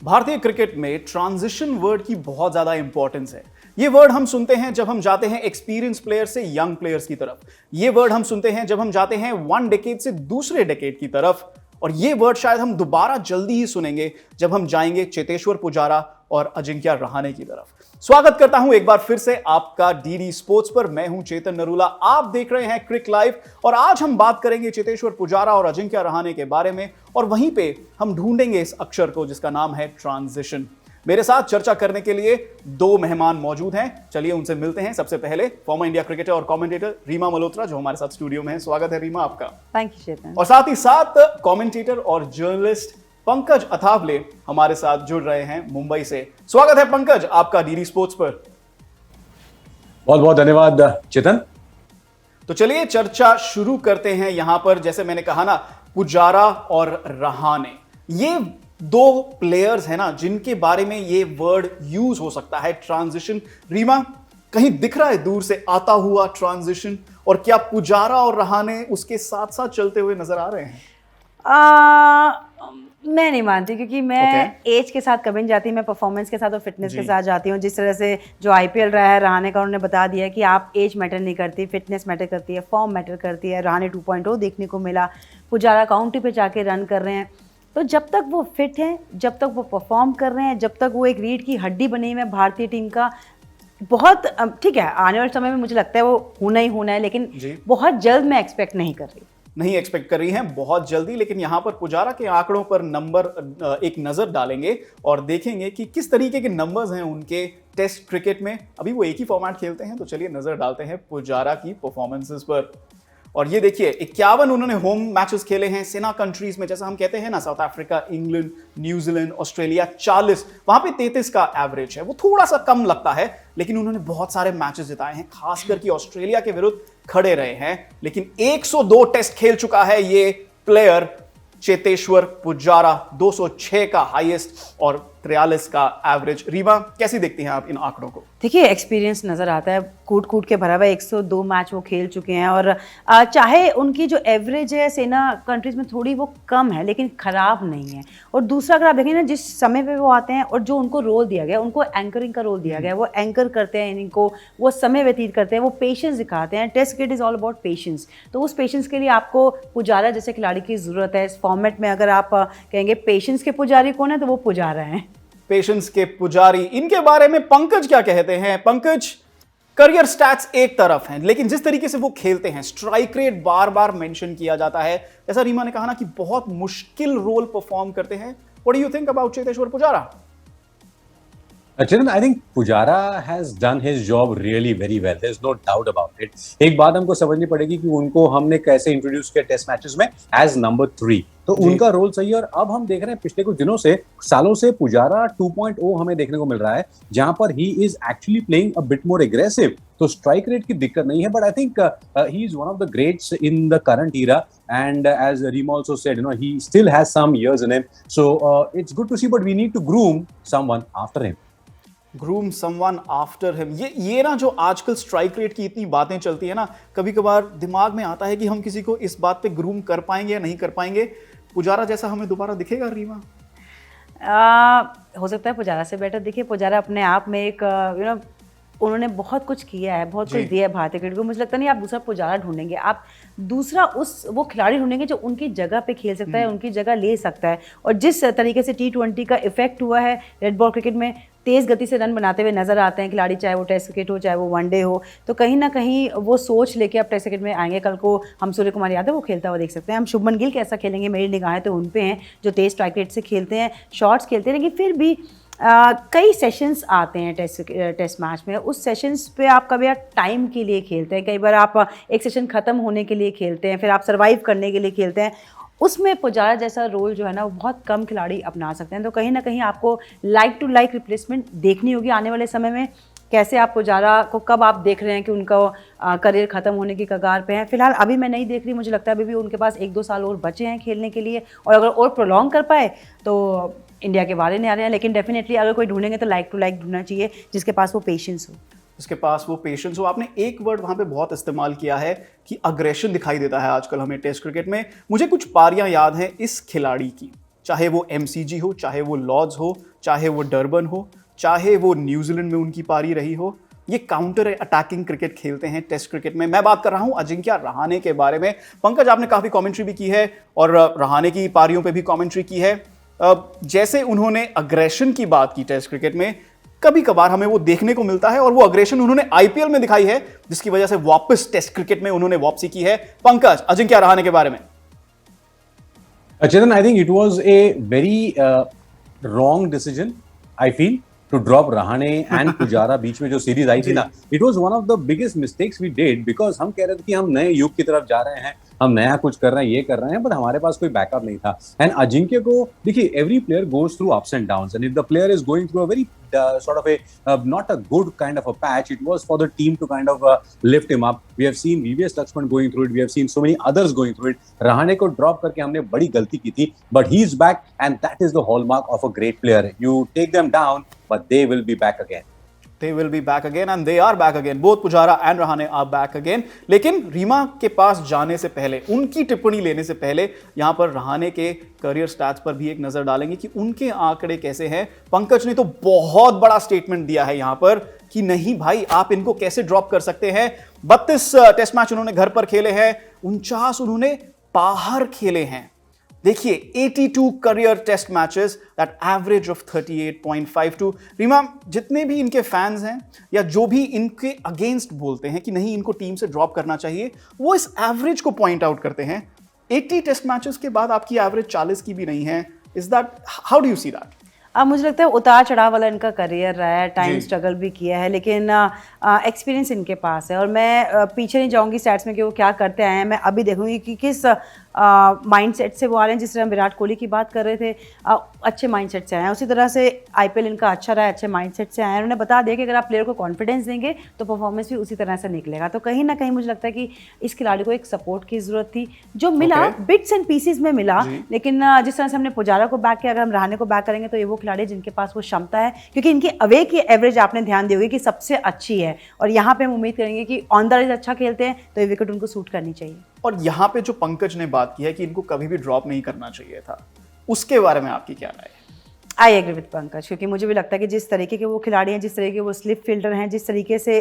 भारतीय क्रिकेट में transition word की बहुत ज्यादा इंपॉर्टेंस है। ये वर्ड हम सुनते हैं जब हम जाते हैं एक्सपीरियंस प्लेयर से यंग प्लेयर्स की तरफ। ये वर्ड हम सुनते हैं जब हम जाते हैं वन डेकेड से दूसरे डेकेड की तरफ। और ये वर्ड शायद हम दोबारा जल्दी ही सुनेंगे जब हम जाएंगे चेतेश्वर पुजारा और अजिंक्य रहाणे की तरफ। स्वागत करता हूं एक बार फिर से आपका डीडी स्पोर्ट्स पर। मैं हूं चेतन नरूला, आप देख रहे हैं क्रिक लाइव और आज हम बात करेंगे चेतेश्वर पुजारा और अजिंक्य रहाणे के बारे में और वहीं पे हम ढूंढेंगे इस अक्षर को जिसका नाम है ट्रांजिशन। मेरे साथ चर्चा करने के लिए दो मेहमान मौजूद हैं, चलिए उनसे मिलते हैं। सबसे पहले फॉर्मर इंडिया क्रिकेटर और कमेंटेटर रीमा मल्होत्रा जो हमारे साथ स्टूडियो में है। स्वागत है रीमा आपका। थैंक यू चेतन। और साथ ही साथ कमेंटेटर और जर्नलिस्ट पंकज अथावले हमारे साथ जुड़ रहे हैं मुंबई से। स्वागत है पंकज आपका डीडी स्पोर्ट्स पर। बहुत बहुत धन्यवाद चेतन। तो चलिए चर्चा शुरू करते हैं। यहां पर जैसे मैंने कहा ना, पुजारा और रहाणे ये दो प्लेयर्स हैं ना जिनके बारे में ये वर्ड यूज हो सकता है, ट्रांजिशन। रीमा, कहीं दिख रहा है दूर से आता हुआ ट्रांजिशन? और क्या पुजारा और रहाणे उसके साथ साथ चलते हुए नजर आ रहे हैं? मैं नहीं मानती, क्योंकि मैं एज के साथ कभी नहीं जाती, मैं परफॉर्मेंस के साथ और फिटनेस के साथ जाती हूँ। जिस तरह से जो आईपीएल रहा है, रहाणे का उन्होंने बता दिया कि आप एज मैटर नहीं करती, फिटनेस मैटर करती है, फॉर्म मैटर करती है। रहाणे 2.0 देखने को मिला, पुजारा काउंटी पे जाके रन कर रहे हैं। तो जब तक वो फिट हैं, जब तक वो परफॉर्म कर रहे हैं, जब तक वो एक रीढ़ की हड्डी बनी हुई है भारतीय टीम का, बहुत ठीक है। आने वाले समय में मुझे लगता है वो होना ही होना है, लेकिन बहुत जल्द मैं एक्सपेक्ट नहीं कर रही हैं बहुत जल्दी। लेकिन यहां पर पुजारा के आंकड़ों पर नंबर एक नजर डालेंगे और देखेंगे कि किस तरीके के नंबर्स हैं उनके टेस्ट क्रिकेट में। अभी वो एक ही फॉर्मेट खेलते हैं, तो चलिए नजर डालते हैं पुजारा की परफॉर्मेंसेस पर। और ये देखिए 51 उन्होंने होम मैचेस खेले हैं सेना कंट्रीज में, जैसा हम कहते हैं ना, south Africa, England, New Zealand, Australia. 40 वहां पे 33 का एवरेज है, वो थोड़ा सा कम लगता है, लेकिन उन्होंने बहुत सारे मैचेस जिताए हैं, खासकर कि ऑस्ट्रेलिया के विरुद्ध खड़े रहे हैं। लेकिन 102 टेस्ट खेल चुका है ये प्लेयर चेतेश्वर पुजारा, 206 का हाईएस्ट और 43 का एवरेज। रीमा, कैसी देखती हैं आप इन आंकड़ों को? देखिए, एक्सपीरियंस नज़र आता है, कूट कूट के भरा हुआ। 102 मैच वो खेल चुके हैं और चाहे उनकी जो एवरेज है सेना कंट्रीज़ में थोड़ी वो कम है, लेकिन ख़राब नहीं है। और दूसरा, अगर आप देखें ना, जिस समय पे वो आते हैं और जो उनको रोल दिया गया, उनको एंकरिंग का रोल दिया गया, वो एंकर करते हैं इनको, वो समय व्यतीत करते हैं, वो पेशेंस दिखाते हैं। Test cricket is all about patience. तो उस पेशेंस के लिए आपको पुजारा जैसे खिलाड़ी की ज़रूरत है। इस फॉर्मेट में अगर आप कहेंगे पेशेंस के पुजारी कौन है, तो वो पुजारा हैं। पेशेंस के पुजारी, इनके बारे में पंकज क्या कहते हैं? पंकज, करियर स्टैट्स एक तरफ हैं, लेकिन जिस तरीके से वो खेलते हैं, स्ट्राइक रेट बार बार मेंशन किया जाता है। जैसा रीमा ने कहा ना कि बहुत मुश्किल रोल परफॉर्म करते हैं। What do you think about Cheteshwar Pujara? Chetan, I think Pujara has done his job really very well. There's no doubt about it. एक बात हमको समझनी पड़ेगी कि उनको हमने कैसे इंट्रोड्यूस किया टेस्ट मैचेस में एज नंबर 3, तो उनका रोल सही है। और अब हम देख रहे हैं पिछले कुछ दिनों से, सालों से पुजारा 2.0 हमें देखने को मिल रहा है, जहां पर he is actually playing a bit more aggressive. तो स्ट्राइक रेट की दिक्कत नहीं है, but I think he is one of the greats in the current era, and as Reem also said, he still has some years in him, so it's good to see, but we need to groom someone after him. Groom someone after him. ये ना जो आजकल strike rate की इतनी बातें चलती है ना, कभी कभार दिमाग में आता है कि हम किसी को इस बात पे ग्रूम कर पाएंगे या नहीं कर पाएंगे। पुजारा जैसा हमें दोबारा दिखेगा रीमा? हो सकता है पुजारा से बेटर दिखे। पुजारा अपने आप में एक उन्होंने बहुत कुछ किया है, बहुत कुछ दिया है भारतीय क्रिकेट को। मुझे लगता नहीं आप दूसरा पुजारा ढूंढेंगे, आप दूसरा वो खिलाड़ी ढूंढेंगे जो उनकी जगह पे खेल सकता है, उनकी जगह ले सकता है। और जिस तरीके से T20 का इफेक्ट हुआ है रेड बॉल क्रिकेट में, तेज़ गति से रन बनाते हुए नजर आते हैं खिलाड़ी, चाहे वो टेस्ट क्रिकेट हो चाहे वो वनडे हो। तो कहीं ना कहीं वो सोच लेके अब टेस्ट क्रिकेट में आएंगे। कल को हम सूर्य कुमार यादव वो खेलता हुआ देख सकते हैं, हम शुभमन गिल कैसा खेलेंगे, मेरी निगाहें तो उन पे हैं जो तेज़ स्ट्राइक रेट से खेलते हैं, शॉट्स खेलते हैं। लेकिन फिर भी कई सेशंस आते हैं टेस्ट मैच में। उस सेशंस पे आप कभी आप टाइम के लिए खेलते हैं, कई बार आप एक सेशन ख़त्म होने के लिए खेलते हैं, फिर आप सर्वाइव करने के लिए खेलते हैं। उसमें पुजारा जैसा रोल जो है ना, वो बहुत कम खिलाड़ी अपना सकते हैं। तो कहीं ना कहीं आपको लाइक टू लाइक रिप्लेसमेंट देखनी होगी आने वाले समय में। कैसे आप पुजारा को कब आप देख रहे हैं कि उनका करियर ख़त्म होने की कगार पे है? फिलहाल अभी मैं नहीं देख रही, मुझे लगता है अभी भी उनके पास 1-2 साल और बचे हैं खेलने के लिए, और अगर और प्रोलॉन्ग कर पाए तो इंडिया के बारे नहीं आ रहे हैं। लेकिन डेफिनेटली अगर कोई ढूंढेंगे तो लाइक टू लाइक ढूंढना चाहिए, जिसके पास वो पेशेंस हो। उसके पास वो पेशेंस हो। आपने एक वर्ड वहां पे बहुत इस्तेमाल किया है कि अग्रेशन दिखाई देता है आजकल हमें टेस्ट क्रिकेट में। मुझे कुछ पारियां याद हैं इस खिलाड़ी की, चाहे वो MCG हो, चाहे वो लॉर्ड्स हो, चाहे वो डरबन हो, चाहे वो न्यूजीलैंड में उनकी पारी रही हो, ये काउंटर अटैकिंग क्रिकेट खेलते हैं टेस्ट क्रिकेट में। मैं बात कर रहा हूं अजिंक्य रहाणे के बारे में। पंकज, आपने काफी कमेंट्री भी की है और रहाणे की पारियों पे भी कमेंट्री की है। जैसे उन्होंने अग्रेशन की बात की टेस्ट क्रिकेट में, कभी कभार हमें वो देखने को मिलता है और वो अग्रेशन उन्होंने IPL में दिखाई है, जिसकी वजह से वापस टेस्ट क्रिकेट में उन्होंने वापसी की है। पंकज, अजिंक्य रहाणे के बारे में। Chetan, I think it was a very wrong decision, I feel, to drop Rahane and Pujara बीच में जो सीरीज आई थी ना, it was one of the biggest mistakes we did because हम कह रहे थे कि हम नए युग की तरफ जा रहे हैं, हम नया कुछ कर रहे हैं, ये कर रहे हैं, बट हमारे पास कोई बैकअप नहीं था। एंड अजिंक्य को देखिए, every player goes through ups and downs, and if the player is going through a very sort of a not a good kind of a patch, it was for the team to kind of lift him up. We have seen VVS Lakshman going through it, we have seen so many others going through it. Rahane को drop करके हमने बड़ी गलती की थी, but he is back and that is the hallmark of a great player. You take them down, but they will be back again. They will be back again and they are back again. Both Pujara and Rahane are back again. लेकिन रीमा के पास जाने से पहले, उनकी टिप्पणी लेने से पहले, यहां पर रहाणे के करियर स्टैट्स पर भी एक नजर डालेंगे कि उनके आंकड़े कैसे हैं। पंकज ने तो बहुत बड़ा स्टेटमेंट दिया है यहां पर कि नहीं भाई, आप इनको कैसे ड्रॉप कर सकते हैं। 32 टेस्ट मैच उन्होंने घर पर खेले हैं, 49 उन्होंने बाहर खेले हैं। देखिए, 82 career test matches, that average of 38.52। Reema, जितने भी इनके फैंस हैं या जो भी इनके अगेंस्ट बोलते हैं कि नहीं इनको टीम से ड्रॉप करना चाहिए, वो इस एवरेज को पॉइंट आउट करते हैं। 80 टेस्ट मैचेस के बाद आपकी एवरेज 40 की भी नहीं है। Is that, how do you see that? अब मुझे लगता है उतार चढ़ाव वाला इनका करियर रहा है, टाइम स्ट्रगल भी किया है, लेकिन एक्सपीरियंस इनके पास है। और मैं पीछे नहीं जाऊंगी स्टैट्स में कि वो क्या करते आए हैं, मैं अभी देखूंगी कि किस माइंडसेट से वो आ रहे हैं। जिस तरह हम विराट कोहली की बात कर रहे थे, अच्छे माइंडसेट से आए हैं, उसी तरह से IPL इनका अच्छा रहा है, अच्छे माइंडसेट से आए हैं। उन्होंने बता दिया कि अगर आप प्लेयर को कॉन्फिडेंस देंगे तो परफॉर्मेंस भी उसी तरह से निकलेगा। तो कहीं ना कहीं मुझे लगता है कि इस खिलाड़ी को एक सपोर्ट की जरूरत थी, जो मिला बिट्स एंड पीसेस में मिला। लेकिन जिस तरह से हमने पुजारा को बैक किया, अगर हम रहाणे को बैक करेंगे तो ये वो खिलाड़ी जिनके पास वो क्षमता है, क्योंकि इनकी अवे की एवरेज आपने ध्यान दी होगी कि सबसे अच्छी है। और यहाँ पे हम उम्मीद करेंगे कि ऑन द रेस अच्छा खेलते हैं तो ये विकेट उनको सूट करनी चाहिए। और यहाँ पे जो पंकज ने बात की है कि इनको कभी भी ड्रॉप नहीं करना चाहिए था, उसके बारे में आपकी क्या राय है? आई एग्री विद पंकज, क्योंकि मुझे भी लगता है कि जिस तरीके के वो खिलाड़ी हैं, जिस तरीके के वो स्लिप फील्डर हैं, जिस तरीके से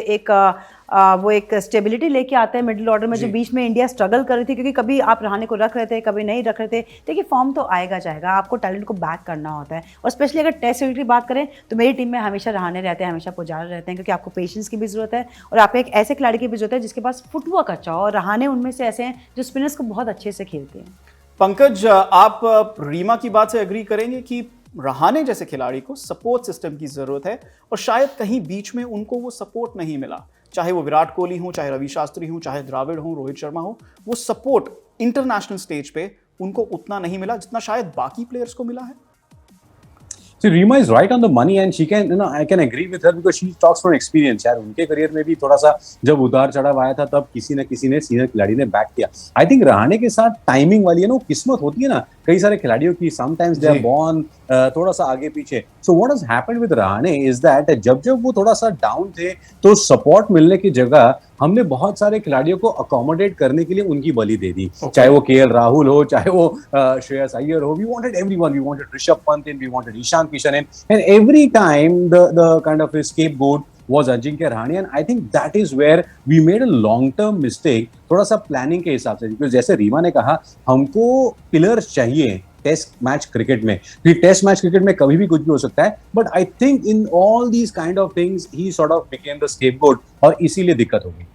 वो एक स्टेबिलिटी लेके आते हैं मिडिल ऑर्डर में, जो बीच में इंडिया स्ट्रगल कर रही थी, क्योंकि कभी आप रहाणे को रख रहे थे, कभी नहीं रख रहे थे। देखिए, फॉर्म तो आएगा जाएगा, आपको टैलेंट को बैक करना होता है। और स्पेशली अगर टेस्ट क्रिकेट की बात करें तो मेरी टीम में हमेशा रहाणे रहते हैं, हमेशा पुजारा रहते हैं, क्योंकि आपको पेशेंस की भी जरूरत है और आपको एक ऐसे खिलाड़ी की भी जरूरत है जिसके पास फुटवर्क अच्छा हो। और रहाणे उनमें से ऐसे हैं जो स्पिनर्स को बहुत अच्छे से खेलते हैं। पंकज, आप रीमा की बात से एग्री करेंगे कि रहाणे जैसे खिलाड़ी को सपोर्ट सिस्टम की जरूरत है और शायद कहीं बीच में उनको वो सपोर्ट नहीं मिला, चाहे वो विराट कोहली हो, चाहे रवि शास्त्री हो, चाहे द्रविड़ हो, रोहित शर्मा हो, वो सपोर्ट इंटरनेशनल स्टेज पे उनको उतना नहीं मिला जितना शायद बाकी प्लेयर्स को मिला है। See, Reema is right on the money and she can, I can agree with her because she talks from experience. यार, उनके करियर में भी थोड़ा सा जब उतार चढ़ाव आया था तब किसी न किसी ने सीनियर खिलाड़ी ने बैक किया। आई थिंक रहाणे के साथ टाइमिंग वाली है ना, किस्मत होती है ना कई सारे खिलाड़ियों की, समटाइम्स दे आर बॉर्न थोड़ा सा आगे पीछे। So what has happened with Rahane is that जब जब वो थोड़ा सा डाउन थे तो सपोर्ट मिलने की जगह हमने बहुत सारे खिलाड़ियों को अकोमोडेट करने के लिए उनकी बलि दे दी। चाहे वो KL राहुल हो, चाहे वो श्रेयस अय्यर हो, we wanted everyone, we wanted Rishabh Pant in, we wanted Ishan Kishan in, and every time the kind of scapegoat was Ajinkya Rahane, and I think that is where we made a long term mistake, थोड़ा सा planning के हिसाब से। क्योंकि जैसे रीमा ने कहा, हमको पिलर्स चाहिए टेस्ट मैच क्रिकेट में, क्योंकि टेस्ट मैच क्रिकेट में कभी भी कुछ भी हो सकता है। But I think in all these kind of things he sort of became the scapegoat और इसीलिए दिक्कत हो गई।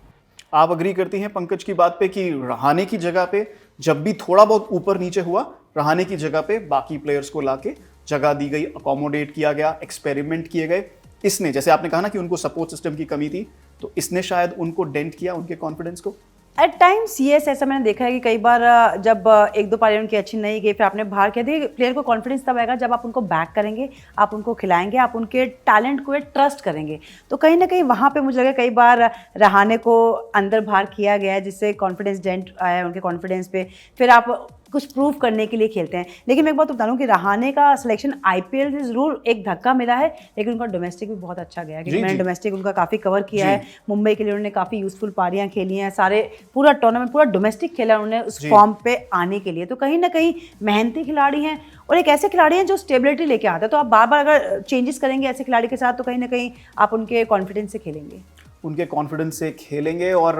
आप अग्री करती हैं पंकज की बात पे कि रहाणे की जगह पे जब भी थोड़ा बहुत ऊपर नीचे हुआ, रहाणे की जगह पे बाकी प्लेयर्स को लाके जगह दी गई, अकोमोडेट किया गया, एक्सपेरिमेंट किए गए। इसने, जैसे आपने कहा ना कि उनको सपोर्ट सिस्टम की कमी थी, तो इसने शायद उनको डेंट किया, उनके कॉन्फिडेंस को। एट टाइम्स येस, ऐसा मैंने देखा है कि कई बार जब एक दो पारी उनकी अच्छी नहीं गई, फिर आपने बाहर कह दिया। प्लेयर को कॉन्फिडेंस तब आएगा जब आप उनको बैक करेंगे, आप उनको खिलाएंगे, आप उनके टैलेंट को ट्रस्ट करेंगे। तो कहीं ना कहीं वहाँ पे मुझे लगा कई बार रहाणे को अंदर बाहर किया गया है, जिससे कॉन्फिडेंस डेंट आया उनके कॉन्फिडेंस पे। फिर आप कुछ प्रूव करने के लिए खेलते हैं। लेकिन मैं एक बात बता दूं कि रहाणे का सिलेक्शन आईपीएल से जरूर एक धक्का मिला है, लेकिन उनका डोमेस्टिक भी बहुत अच्छा गया, क्योंकि मैंने डोमेस्टिक उनका काफ़ी कवर किया है। मुंबई के लिए उन्होंने काफ़ी यूजफुल पारियां खेली हैं, सारे पूरा टूर्नामेंट पूरा डोमेस्टिक खेला उन्होंने उस फॉर्म पे आने के लिए। तो कहीं ना कहीं मेहनती खिलाड़ी हैं और एक ऐसे खिलाड़ी हैं जो स्टेबिलिटी लेके आते हैं। तो आप बार बार अगर चेंजेस करेंगे ऐसे खिलाड़ी के साथ, तो कहीं ना कहीं आप उनके कॉन्फिडेंस से खेलेंगे, उनके कॉन्फिडेंस से खेलेंगे। और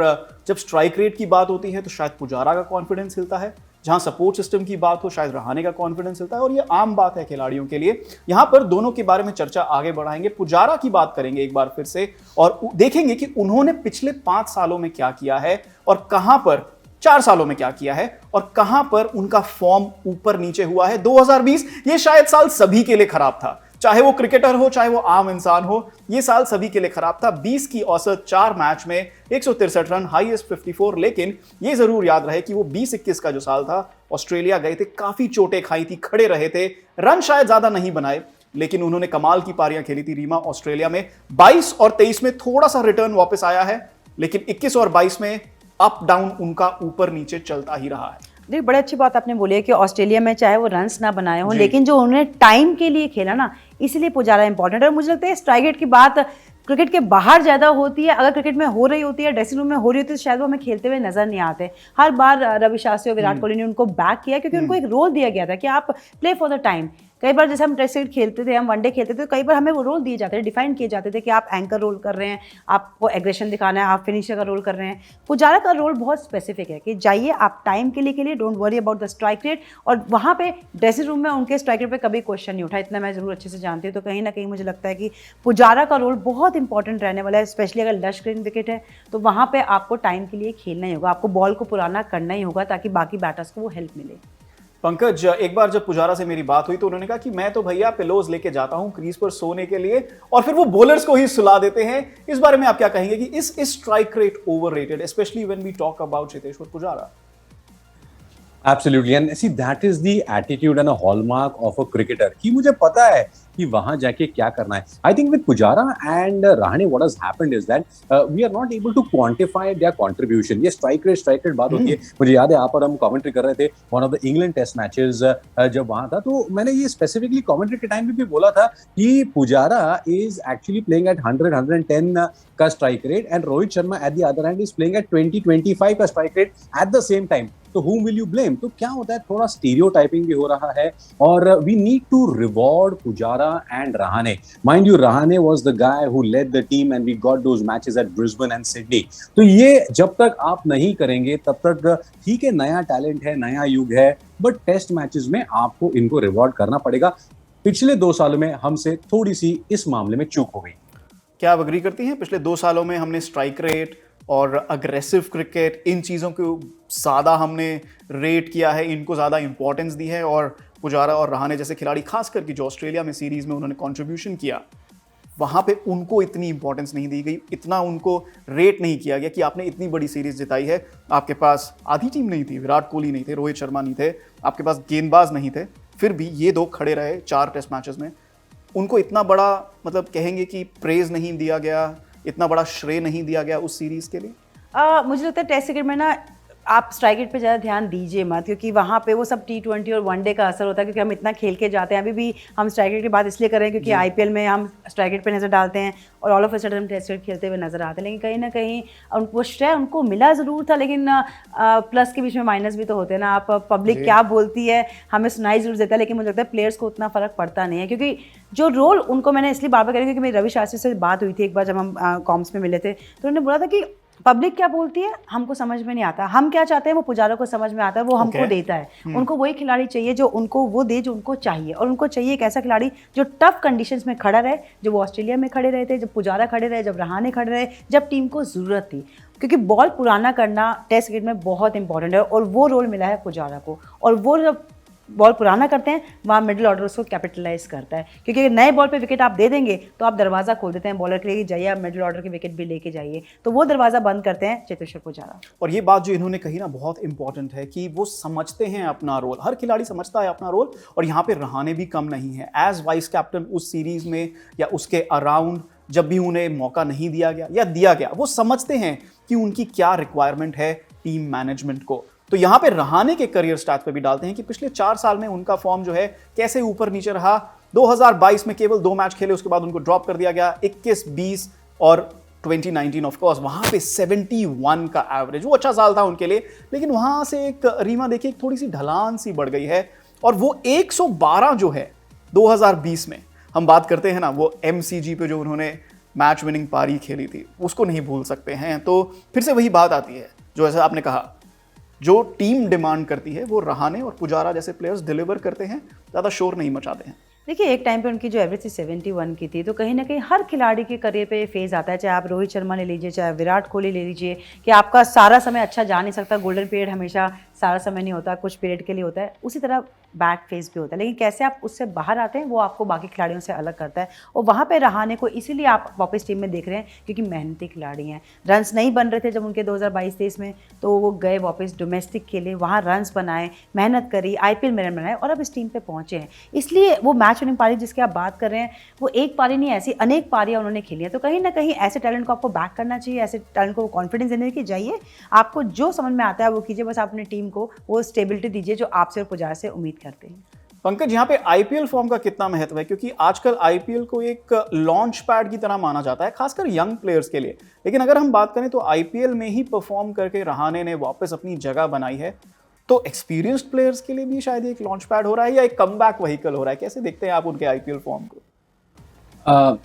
जब स्ट्राइक रेट की बात होती है तो शायद पुजारा का कॉन्फिडेंस हिलता है, जहां सपोर्ट सिस्टम की बात हो शायद रहाणे का कॉन्फिडेंस हिलता है, और ये आम बात है खिलाड़ियों के लिए। यहां पर दोनों के बारे में चर्चा आगे बढ़ाएंगे, पुजारा की बात करेंगे एक बार फिर से और देखेंगे कि उन्होंने पिछले 5 सालों में क्या किया है और कहां पर 4 सालों में क्या किया है और कहां पर उनका फॉर्म ऊपर नीचे हुआ है। 2020 ये शायद साल सभी के लिए खराब था, चाहे वो क्रिकेटर हो चाहे वो आम इंसान हो, ये साल सभी के लिए खराब था। 20 की औसत 4 मैच में 163 रन, हाईएस्ट 54। लेकिन ये जरूर याद रहे कि वो 20-21 का जो साल था, ऑस्ट्रेलिया गए थे, काफी चोटें खाई थी, खड़े रहे थे, रन शायद ज्यादा नहीं बनाए, लेकिन उन्होंने कमाल की पारियां खेली थी रीमा ऑस्ट्रेलिया में। 22 और 23 में थोड़ा सा रिटर्न वापस आया है, लेकिन 21 और 22 में अप डाउन उनका ऊपर नीचे चलता ही रहा है। देखिए बड़ी अच्छी बात आपने बोली है कि ऑस्ट्रेलिया में चाहे वो रन्स ना बनाए हों, लेकिन जो उन्होंने टाइम के लिए खेला ना, इसलिए पुजारा इंपॉर्टेंट है। और मुझे लगता है स्ट्राइक रेट की बात क्रिकेट के बाहर ज़्यादा होती है, अगर क्रिकेट में हो रही होती है, ड्रेसिंग रूम में हो रही होती है, तो शायद वो हमें खेलते हुए नजर नहीं आते। हर बार रवि शास्त्री और विराट कोहली ने उनको बैक किया, क्योंकि उनको एक रोल दिया गया था कि आप प्ले फॉर द टाइम। कई बार जैसे हम टेस्ट क्रिकेट खेलते थे, हम वनडे खेलते थे, तो कई बार हमें वो रोल दिए जाते थे, डिफाइन किए जाते थे कि आप एंकर रोल कर रहे हैं, आपको एग्रेशन दिखाना है, आप फिनिशर का रोल कर रहे हैं। पुजारा का रोल बहुत स्पेसिफिक है कि जाइए आप टाइम के लिए, don't worry about the strike rate. और वहाँ पे ड्रेसिंग रूम में उनके स्ट्राइक रेट पे कभी क्वेश्चन नहीं उठा, इतना मैं जरूर अच्छे से जानती हूँ। तो कहीं ना कहीं मुझे लगता है कि पुजारा का रोल बहुत इंपॉर्टेंट रहने वाला है, स्पेशली अगर लश ग्रीन विकेट है तो वहाँ पे आपको टाइम के लिए खेलना ही होगा, आपको बॉल को पुराना करना ही होगा, ताकि बाकी बैटर्स को वो हेल्प मिले। पंकज, एक बार जब पुजारा से मेरी बात हुई तो उन्होंने कहा कि मैं तो भैया पिलोज लेके जाता हूं क्रीज पर सोने के लिए, और फिर वो बॉलर्स को ही सुला देते हैं। इस बारे में आप क्या कहेंगे कि इस strike rate overrated, specially when we talk about Cheteshwar Pujara? Absolutely, and see that is the attitude and a hallmark of a cricketer कि मुझे पता है कि वहां जाके क्या करना है। I think with Pujara and Rahane, what has happened is that we are not able to quantify their contribution. ये strike rate बात होती है। मुझे याद है यहाँ पर हम कमेंट्री कर रहे थे one of the England Test matches जब वहां था, तो मैंने ये स्पेसिफिकली कमेंट्री के टाइम भी बोला था कि Pujara is actually playing at 100-110 का strike rate and Rohit Sharma at the other hand is playing at 20-25 का strike rate at the same time. तो whom will you blame? तो क्या होता है, थोड़ा स्टीरियोटाइपिंग भी हो रहा है, और we need to reward Pujara and Rahane. Mind you, Rahane was the guy who led the team and we got those matches at Brisbane and Sydney. तो ये जब तक आप नहीं करेंगे तब तक ठीक है, नया टैलेंट है, नया युग है, बट टेस्ट मैचेस में आपको इनको रिवॉर्ड करना पड़ेगा। पिछले 2 सालों में हमसे थोड़ी सी इस मामले में चूक हो गई। क्या आप अग्री करती हैं? पिछले 2 सालों में हमने स्ट्राइक रेट और अग्रेसिव क्रिकेट, इन चीज़ों को ज़्यादा हमने रेट किया है, इनको ज़्यादा इंपॉर्टेंस दी है, और पुजारा और रहाणे जैसे खिलाड़ी, खास करके जो ऑस्ट्रेलिया में सीरीज़ में उन्होंने कंट्रीब्यूशन किया, वहाँ पे उनको इतनी इंपॉर्टेंस नहीं दी गई, इतना उनको रेट नहीं किया गया कि आपने इतनी बड़ी सीरीज़ जिताई है, आपके पास आधी टीम नहीं थी, विराट कोहली नहीं थे, रोहित शर्मा नहीं थे, आपके पास गेंदबाज नहीं थे, फिर भी ये 2 खड़े रहे 4 टेस्ट मैचेस में। उनको इतना बड़ा, मतलब कहेंगे कि प्रेज नहीं दिया गया, इतना बड़ा श्रेय नहीं दिया गया उस सीरीज के लिए। मुझे लगता है टेस्ट क्रिकेट में ना आप स्ट्राइक रेट पे ज़्यादा ध्यान दीजिए मत, क्योंकि वहाँ पे वो सब T20 और वनडे का असर होता है, क्योंकि हम इतना खेल के जाते हैं। अभी भी हम स्ट्राइक रेट की बात इसलिए कर रहे हैं क्योंकि आईपीएल में हम स्ट्राइक रेट पे नज़र डालते हैं और ऑल ऑफ अ सडन हम टेस्ट क्रिकेट खेलते हुए नजर आते हैं। लेकिन कहीं ना कहीं उनको श्रेय उनको मिला ज़रूर था, लेकिन प्लस के बीच में माइनस भी तो होते हैं ना। आप पब्लिक क्या बोलती है हमें सुनाई जरूर देता है, लेकिन मुझे लगता है प्लेयर्स को उतना फ़र्क पड़ता नहीं है, क्योंकि जो रोल उनको, मैंने इसलिए बार बार कह रही हूँ क्योंकि मेरी रवि शास्त्री से बात हुई थी एक बार जब हम कॉम्स में मिले थे, तो उन्होंने बोला था कि पब्लिक क्या बोलती है हमको समझ में नहीं आता, हम क्या चाहते हैं वो पुजारा को समझ में आता है, वो हमको देता है। उनको वही खिलाड़ी चाहिए जो उनको वो दे जो उनको चाहिए, और उनको चाहिए एक ऐसा खिलाड़ी जो टफ कंडीशंस में खड़ा रहे, जो वो ऑस्ट्रेलिया में खड़े रहे थे, जब पुजारा खड़े रहे, जब रहाणे खड़े रहे, जब टीम को ज़रूरत थी। क्योंकि बॉल पुराना करना टेस्ट क्रिकेट में बहुत इंपॉर्टेंट है, और वो रोल मिला है पुजारा को, और वो जब बॉल पुराना करते हैं वहाँ मिडिल ऑर्डर उसको कैपिटलाइज करता है, क्योंकि नए बॉल पे विकेट आप दे देंगे तो आप दरवाज़ा खोल देते हैं बॉलर के लिए, जाइए आप मिडिल ऑर्डर की विकेट भी लेके जाइए, तो वो दरवाज़ा बंद करते हैं चेतेश्वर पुजारा। और ये बात जो इन्होंने कही ना बहुत इंपॉर्टेंट है कि वो समझते हैं अपना रोल, हर खिलाड़ी समझता है अपना रोल, और यहाँ पे रहाणे भी कम नहीं है। एज वाइस कैप्टन उस सीरीज में या उसके अराउंड जब भी उन्हें मौका नहीं दिया गया या दिया गया, वो समझते हैं कि उनकी क्या रिक्वायरमेंट है टीम मैनेजमेंट को। तो यहां पे रहाणे के करियर स्टैट पे भी डालते हैं कि पिछले 4 साल में उनका फॉर्म जो है कैसे ऊपर नीचे रहा। 2022 में केवल 2 मैच खेले, उसके बाद उनको ड्रॉप कर दिया गया। 21, 20 और 2019 ऑफ कोर्स वहां पे 71 का एवरेज, वो अच्छा साल था उनके लिए। लेकिन वहां से एक रीमा देखिए एक थोड़ी सी ढलान सी बढ़ गई है और वो 112 जो है 2020 में हम बात करते हैं ना, वो MCG पे जो उन्होंने मैच विनिंग पारी खेली थी उसको नहीं भूल सकते हैं। तो फिर से वही बात आती है जो ऐसा आपने कहा, जो टीम डिमांड करती है वो रहाणे और पुजारा जैसे प्लेयर्स डिलीवर करते हैं, ज़्यादा शोर नहीं मचाते हैं। देखिए एक टाइम पे उनकी जो एवरेज थी 71 की थी, तो कहीं ना कहीं हर खिलाड़ी के करियर पे फेज आता है, चाहे आप रोहित शर्मा ले लीजिए, चाहे विराट कोहली ले लीजिए, कि आपका सारा समय अच्छा जा नहीं सकता, गोल्डन पीरियड हमेशा सारा समय नहीं होता, कुछ पीरियड के लिए होता है। उसी तरह बैड फेज भी होता है, लेकिन कैसे आप उससे बाहर आते हैं वो आपको बाकी खिलाड़ियों से अलग करता है। और वहाँ पे रहाणे को इसीलिए आप वापस टीम में देख रहे हैं क्योंकि मेहनती खिलाड़ी हैं। रन्स नहीं बन रहे थे जब उनके 2022-23 में, तो वो गए वापस डोमेस्टिक खेले, वहाँ रन्स बनाए, मेहनत करी, IPL में रन बनाए और अब इस टीम पे पहुंचे हैं। इसलिए वो मैच विनिंग पारी जिसकी आप बात कर रहे हैं, वो एक पारी नहीं, ऐसी अनेक पारियां उन्होंने खेली हैं। तो कहीं ना कहीं ऐसे टैलेंट को आपको बैक करना चाहिए, ऐसे टैलेंट को कॉन्फिडेंस देने की जाइए, आपको जो समझ में आता है वो कीजिए, बस अपनी टीम को वो स्टेबिलिटी दीजिए जो आपसे और पुजारा से उम्मीद करते हैं। पंकज, यहाँ पे IPL फॉर्म का कितना महत्व है, क्योंकि आजकल IPL को एक लॉन्च पैड की तरह माना जाता है, खासकर यंग प्लेयर्स के लिए। लेकिन अगर हम बात करें तो IPL में ही परफॉर्म करके रहाणे ने वापस अपनी जगह बनाई है, तो एक्सपीरियंस्ड प्लेयर्स के लिए भी शायद एक लॉन्च पैड हो रहा है या एक कमबैक व्हीकल हो रहा है। कैसे देखते हैं आप उनके IPL फॉर्म को?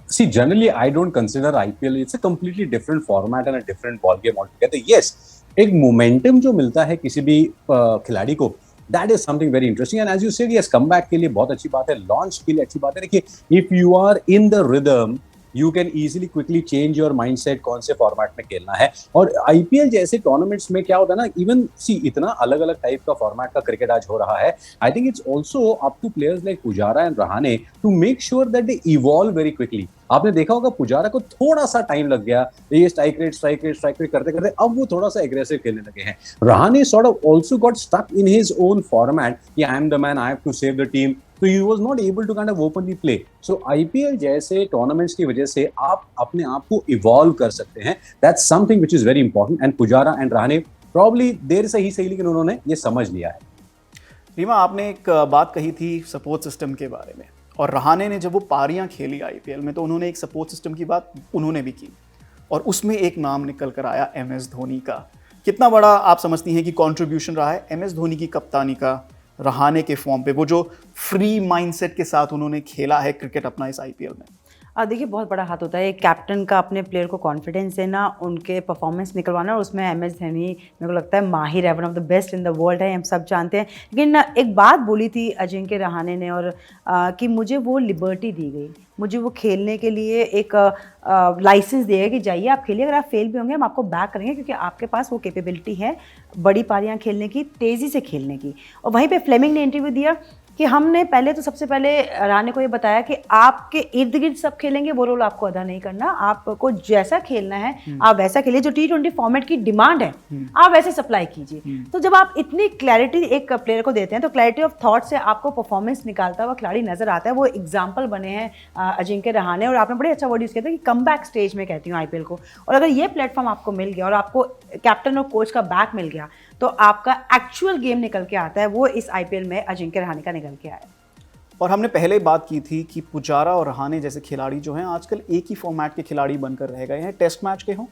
See, generally, I don't consider IPL. It's a completely different format and a different ball game altogether. Yes, एक momentum जो मिलता है किसी भी खिलाड़ी को, that is something very interesting. And as you said, yes, comeback के लिए बहुत अच्छी बात है, launch के लिए अच्छी बात है। देखिए, if you are in the rhythm, you can easily quickly change your mindset कौन से फॉर्मेट में खेलना है। और IPL जैसे टूर्नामेंट्स में क्या होता है ना, इवन सी इतना अलग अलग टाइप का फॉर्मेट का क्रिकेट आज हो रहा है, I think it's also up to players like Pujara and Rahane to make sure that they evolve very quickly. आपने देखा होगा पुजारा को थोड़ा सा टाइम लग गया, ये स्ट्राइक रेट करते करते अब वो थोड़ा सा एग्रेसिव खेलने लगे हैं। Rahane sort of also got stuck in his own format कि I am the man, I have to save the team, so he was not able to kind of openly play. So IPL जैसे tournaments की वजह से आप अपने आप को evolve कर सकते हैं, that's something which is very important and Pujara and Rahane probably देर से ही सही लेकिन उन्होंने ये समझ लिया है। रीमा, आपने एक बात कही थी सपोर्ट सिस्टम के बारे में, और रहाणे ने जब वो पारियां खेली IPL में तो उन्होंने एक सपोर्ट सिस्टम की बात उन्होंने भी की, और उसमें एक नाम निकल कर आया MS धोनी का। कितना बड़ा आप समझती हैं कि कंट्रीब्यूशन रहा है MS धोनी की कप्तानी का रहाणे के फॉर्म पे, वो जो फ्री माइंडसेट के साथ उन्होंने खेला है क्रिकेट अपना इस IPL में? देखिए बहुत बड़ा हाथ होता है एक कैप्टन का, अपने प्लेयर को कॉन्फिडेंस देना, उनके परफॉर्मेंस निकलवाना, और उसमें MS धोनी मेरे को लगता है माहिर है, one of the best in the world है, हम सब जानते हैं। लेकिन एक बात बोली थी अजिंक्य रहाणे ने, और कि मुझे वो लिबर्टी दी गई, मुझे वो खेलने के लिए एक लाइसेंस दिया कि जाइए आप खेलिए, अगर आप फेल भी होंगे हम आपको बैक करेंगे क्योंकि आपके पास वो कैपेबिलिटी है बड़ी पारियां खेलने की, तेज़ी से खेलने की। और वहीं पे फ्लेमिंग ने इंटरव्यू दिया कि हमने पहले तो सबसे पहले रहाणे को ये बताया कि आपके इर्द गिर्द सब खेलेंगे, वो रोल आपको अदा नहीं करना, आपको जैसा खेलना है आप वैसा खेलिए, जो T20 फॉर्मेट की डिमांड है आप वैसे सप्लाई कीजिए। तो जब आप इतनी क्लैरिटी एक प्लेयर को देते हैं तो क्लैरिटी ऑफ थॉट से आपको परफॉर्मेंस निकालता हुआ खिलाड़ी नजर आता है। वो एग्जाम्पल बने हैं अजिंक्य रहाणे, और आपने बड़े अच्छा वर्ड यूज़ किया था कि कम बैक स्टेज में कहती हूँ IPL को। और अगर ये प्लेटफॉर्म आपको मिल गया और आपको कैप्टन और कोच का बैक मिल गया तो आपका एक्चुअल गेम निकल के आता है, वो इस IPL में अजिंक्य रहाणे का निकल के आया। और हमने पहले बात की थी कि पुजारा और रहाणे जैसे खिलाड़ी जो हैं आजकल एक ही फॉर्मेट के खिलाड़ी बनकर रह गए हैं, टेस्ट मैच के हों,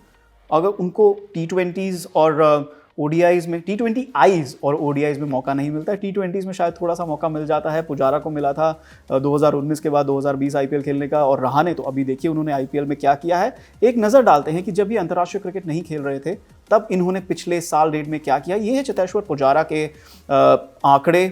अगर उनको T20s और ODIs में, T20Is और ODIs में मौका नहीं मिलता है। T20s में शायद थोड़ा सा मौका मिल जाता है, पुजारा को मिला था 2019 के बाद 2020 IPL खेलने का, और रहाणे तो अभी देखिए उन्होंने IPL में क्या किया है। एक नज़र डालते हैं कि जब ये अंतर्राष्ट्रीय क्रिकेट नहीं खेल रहे थे तब इन्होंने पिछले साल डेढ़ में क्या किया। ये है चेतेश्वर पुजारा के आंकड़े।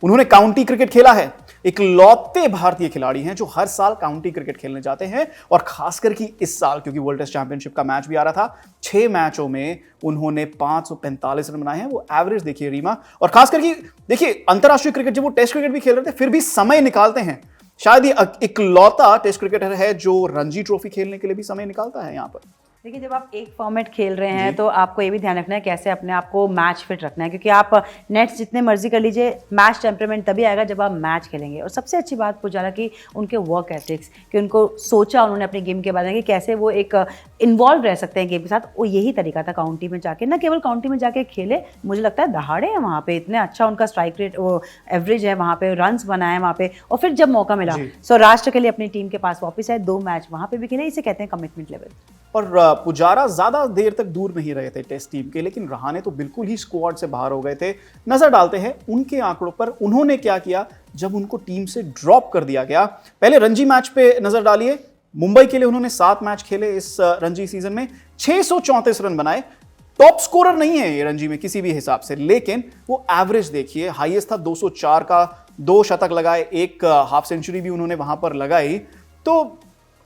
उन्होंने काउंटी क्रिकेट खेला है, इकलौते भारतीय खिलाड़ी हैं जो हर साल काउंटी क्रिकेट खेलने जाते हैं, और खासकर कि इस साल क्योंकि वर्ल्ड टेस्ट चैंपियनशिप का मैच भी आ रहा था, 6 मैचों में उन्होंने 545 रन बनाए हैं। वो एवरेज देखिए रीमा, और खासकर कि देखिए अंतर्राष्ट्रीय क्रिकेट जब वो टेस्ट क्रिकेट भी खेल रहे थे फिर भी समय निकालते हैं। शायद ये इकलौता टेस्ट क्रिकेटर है जो रणजी ट्रॉफी खेलने के लिए भी समय निकालता है यहाँ पर। देखिए, जब आप एक फॉर्मेट खेल रहे हैं तो आपको ये भी ध्यान रखना है कैसे अपने आप को मैच फिट रखना है, क्योंकि आप नेट्स जितने मर्जी कर लीजिए, मैच टेम्परामेंट तभी आएगा जब आप मैच खेलेंगे। और सबसे अच्छी बात पुजारा की उनके वर्क एथिक्स, कि उनको सोचा उन्होंने अपने गेम के बारे में कि कैसे वो एक इन्वॉल्व रह सकते हैं गेम के साथ। वो यही तरीका था काउंटी में जाके, ना केवल काउंटी में जाके खेले, मुझे लगता है दहाड़े हैं वहाँ पे, इतने अच्छा उनका स्ट्राइक रेट, वो एवरेज है वहाँ पे, रन्स बनाए वहाँ पे, और फिर जब मौका मिला सौराष्ट्र के लिए अपनी टीम के पास वापस आए, 2 मैच वहाँ पे भी खेले। इसे कहते हैं कमिटमेंट लेवल। और पुजारा ज्यादा देर तक दूर नहीं रहे थे टेस्ट टीम के, लेकिन रहाणे तो बिल्कुल ही स्क्वाड से बाहर हो गए थे। नजर डालते हैं उनके आंकड़ों पर, उन्होंने क्या किया जब उनको टीम से ड्रॉप कर दिया गया। पहले रणजी मैच पे नजर डालिए। मुंबई के लिए उन्होंने 7 मैच खेले इस रणजी सीजन में, 634 रन बनाए। टॉप स्कोरर नहीं है ये रणजी में किसी भी हिसाब से, लेकिन वो एवरेज देखिए, हाईएस्ट था 204 का, 2 शतक लगाए, 1 हाफ सेंचुरी भी उन्होंने वहां पर लगाई। तो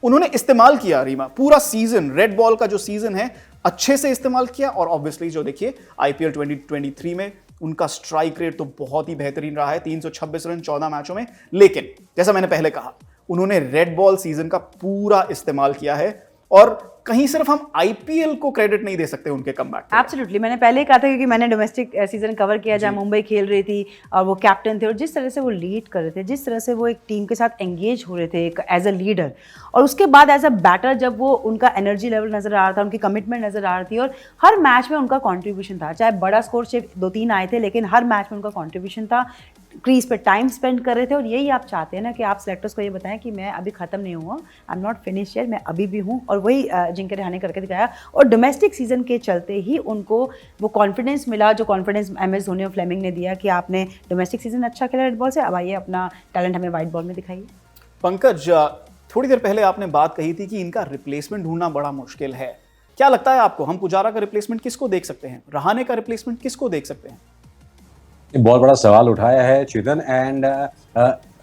उन्होंने इस्तेमाल किया रीमा पूरा सीजन, रेड बॉल का जो सीजन है अच्छे से इस्तेमाल किया। और ऑब्वियसली जो देखिए आईपीएल 2023 में उनका स्ट्राइक रेट तो बहुत ही बेहतरीन रहा है, 326 रन 14 मैचों में। लेकिन जैसा मैंने पहले कहा, उन्होंने रेड बॉल सीजन का पूरा इस्तेमाल किया है, और कहीं सिर्फ हम आईपीएल को क्रेडिट नहीं दे सकते उनके कमबैक पे। एब्सोल्युटली, मैंने पहले ही कहा था, क्योंकि मैंने डोमेस्टिक सीजन कवर किया जहाँ मुंबई खेल रही थी और वो कैप्टन थे, और जिस तरह से वो लीड कर रहे थे, जिस तरह से वो एक टीम के साथ एंगेज हो रहे थे एक एज अ लीडर, और उसके बाद एज अ बैटर जब वो उनका एनर्जी लेवल नजर आ रहा था, उनकी कमिटमेंट नजर आ रही थी, और हर मैच में उनका कॉन्ट्रीब्यूशन था। चाहे बड़ा स्कोर सिर्फ 2-3 आए थे, लेकिन हर मैच में उनका कॉन्ट्रीब्यूशन था। क्रीज पे टाइम स्पेंड कर रहे थे, और यही आप चाहते हैं ना कि आप सेलेक्टर्स को ये बताएं कि मैं अभी खत्म नहीं हुआ, I am not finish yet, मैं अभी भी हूँ। और वही अजिंक्य रहाणे करके दिखाया, और डोमेस्टिक सीजन के चलते ही उनको वो कॉन्फिडेंस मिला, जो कॉन्फिडेंस MS धोनी और फ्लेमिंग ने दिया कि आपने डोमेस्टिक सीजन अच्छा खेला रेड बॉल से, अब आइए अपना टैलेंट हमें वाइट बॉल में दिखाइए। पंकज, थोड़ी देर पहले आपने बात कही थी कि इनका रिप्लेसमेंट ढूंढना बड़ा मुश्किल है। क्या लगता है आपको, हम पुजारा का रिप्लेसमेंट किसको देख सकते हैं, रहाणे का रिप्लेसमेंट किसको देख सकते हैं? बहुत बड़ा सवाल उठाया है चेतन। एंड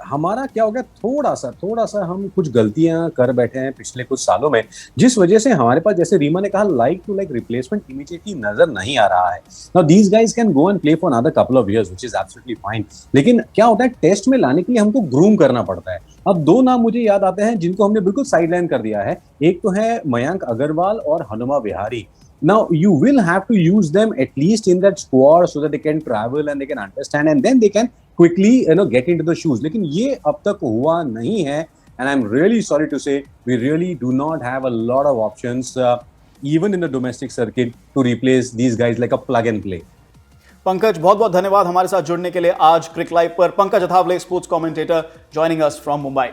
हमारा क्या हो गया, थोड़ा सा हम कुछ गलतियां कर बैठे हैं पिछले कुछ सालों में, जिस वजह से हमारे पास, जैसे रीमा ने कहा, like to like replacement immediately नजर नहीं आ रहा है। Now these guys can go and play for another couple of years, which is absolutely fine. लेकिन क्या होता है, टेस्ट में लाने के लिए हमको ग्रूम करना पड़ता है। अब 2 नाम मुझे याद आते हैं जिनको हमने बिल्कुल साइडलाइन कर दिया है। एक तो है मयंक अग्रवाल और Hanuma Vihari. Now you will have to use them at least in that squad so that they can travel and they can understand and then they can quickly get into the shoes. लेकिन ये अब तक हुआ नहीं है, and I'm really sorry to say we really do not have a lot of options even in the domestic circuit to replace these guys like a plug and play. Pankaj, बहुत बहुत धन्यवाद हमारे साथ जुड़ने के लिए आज क्रिक लाइव पर। Pankaj Athawale, sports commentator, joining us from Mumbai.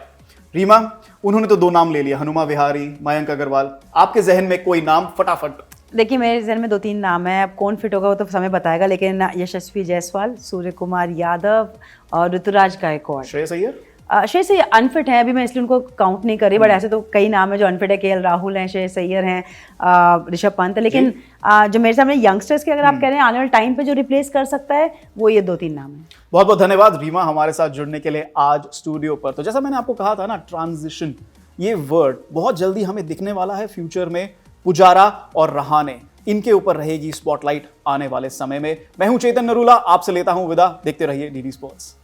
Reema, उन्होंने तो 2 नाम ले लिया, हनुमा विहारी, मयंक अग्रवाल। आपके जहन में कोई नाम फटाफट? देखिए, मेरे जहन में 2-3 नाम है, अब कौन फिट होगा वो तो समय बताएगा, लेकिन यशस्वी जायसवाल, सूर्य कुमार यादव और ऋतुराज गायकवाड़। श्रेयस अय्यर? श्रेयस अय्यर अनफिट है अभी, मैं इसलिए उनको काउंट नहीं कर रही, बट ऐसे तो कई नाम है जो अनफिट है। KL राहुल हैं, श्रेयस अय्यर हैं, ऋषभ पंत है, लेकिन जो मेरे सामने यंगस्टर्स के अगर आप कह रहे हैं आने वाले टाइम पे जो रिप्लेस कर सकता है, वो ये 2-3 नाम है। बहुत बहुत धन्यवाद रीमा हमारे साथ जुड़ने के लिए आज स्टूडियो पर। तो जैसा मैंने आपको कहा था ना, ट्रांजिशन, ये वर्ड बहुत जल्दी हमें दिखने वाला है फ्यूचर में। पुजारा और रहाणे, इनके ऊपर रहेगी स्पॉटलाइट आने वाले समय में। मैं हूं चेतन नरूला, आपसे लेता हूं विदा। देखते रहिए DD स्पोर्ट्स।